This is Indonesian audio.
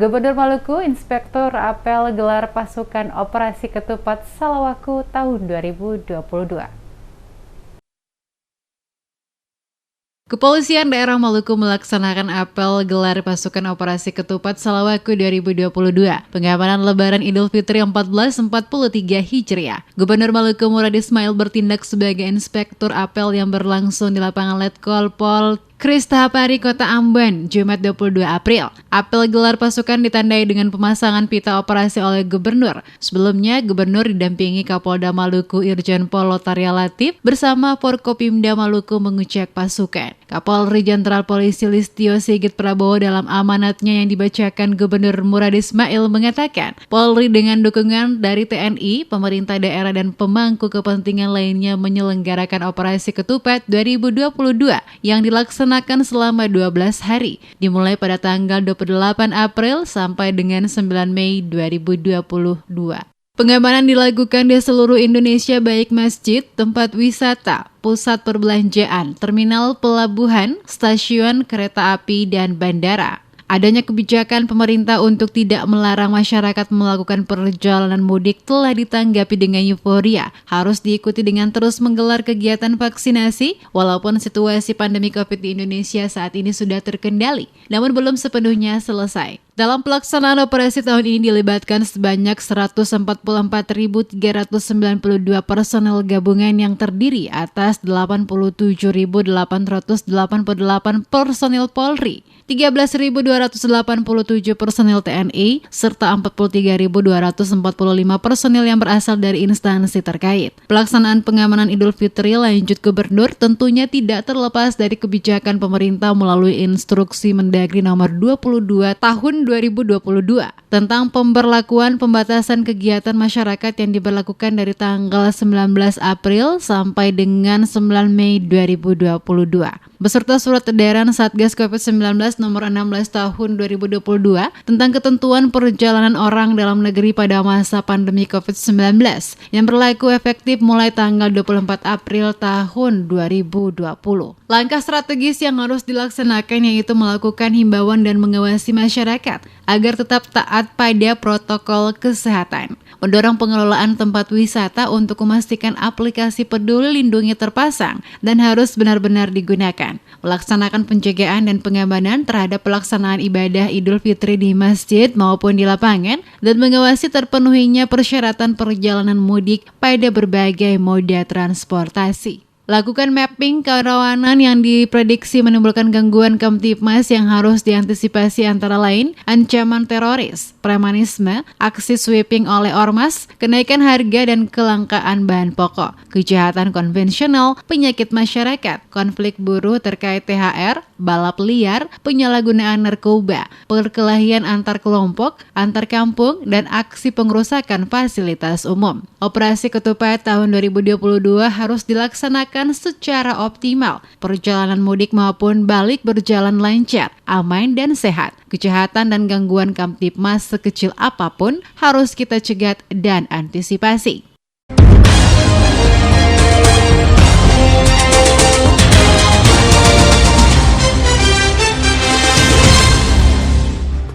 Gubernur Maluku, Inspektur apel gelar pasukan operasi ketupat Salawaku tahun 2022. Kepolisian Daerah Maluku melaksanakan apel gelar pasukan operasi ketupat Salawaku 2022, pengamanan Lebaran Idul Fitri 1443 Hijriah. Gubernur Maluku Murad Ismail bertindak sebagai inspektur apel yang berlangsung di lapangan Letkol Pol Kristahapari, Kota Amban, Jumat 22 April. Apel gelar pasukan ditandai dengan pemasangan pita operasi oleh Gubernur. Sebelumnya, Gubernur didampingi Kapolda Maluku Irjen Pol Lotaria Latif bersama Forkopimda Maluku mengecek pasukan. Kapolri Jenderal Polisi Listio Sigit Prabowo dalam amanatnya yang dibacakan Gubernur Murad Ismail mengatakan, Polri dengan dukungan dari TNI, pemerintah daerah dan pemangku kepentingan lainnya menyelenggarakan operasi ketupat 2022 yang dilaksanakan selama 12 hari, dimulai pada tanggal 28 April sampai dengan 9 Mei 2022. Pengamanan dilakukan di seluruh Indonesia baik masjid, tempat wisata, pusat perbelanjaan, terminal pelabuhan, stasiun kereta api, dan bandara. Adanya kebijakan pemerintah untuk tidak melarang masyarakat melakukan perjalanan mudik telah ditanggapi dengan euforia. Harus diikuti dengan terus menggelar kegiatan vaksinasi, walaupun situasi pandemi COVID di Indonesia saat ini sudah terkendali, namun belum sepenuhnya selesai. Dalam pelaksanaan operasi tahun ini dilibatkan sebanyak 144.392 personel gabungan yang terdiri atas 87.888 personel Polri, 13.287 personel TNI, serta 43.245 personel yang berasal dari instansi terkait. Pelaksanaan pengamanan Idul Fitri lanjut Gubernur tentunya tidak terlepas dari kebijakan pemerintah melalui Instruksi Mendagri nomor 22 tahun 2022 tentang pemberlakuan pembatasan kegiatan masyarakat yang diberlakukan dari tanggal 19 April sampai dengan 9 Mei 2022. Beserta surat edaran Satgas COVID-19 nomor 16 tahun 2022 tentang ketentuan perjalanan orang dalam negeri pada masa pandemi COVID-19 yang berlaku efektif mulai tanggal 24 April tahun 2020. Langkah strategis yang harus dilaksanakan yaitu melakukan himbauan dan mengawasi masyarakat agar tetap taat pada protokol kesehatan, mendorong pengelolaan tempat wisata untuk memastikan aplikasi Peduli Lindungi terpasang dan harus benar-benar digunakan, melaksanakan penjagaan dan pengamanan terhadap pelaksanaan ibadah Idul Fitri di masjid maupun di lapangan, dan mengawasi terpenuhinya persyaratan perjalanan mudik pada berbagai moda transportasi. Lakukan mapping kerawanan yang diprediksi menimbulkan gangguan Kamtibmas yang harus diantisipasi antara lain ancaman teroris, premanisme, aksi sweeping oleh ormas, kenaikan harga dan kelangkaan bahan pokok, kejahatan konvensional, penyakit masyarakat, konflik buruh terkait THR, balap liar, penyalahgunaan narkoba, perkelahian antar kelompok, antar kampung, dan aksi pengerusakan fasilitas umum. Operasi Ketupat tahun 2022 harus dilaksanakan secara optimal, perjalanan mudik maupun balik berjalan lancar, aman dan sehat. Kejahatan dan gangguan Kamtibmas sekecil apapun harus kita cegat dan antisipasi.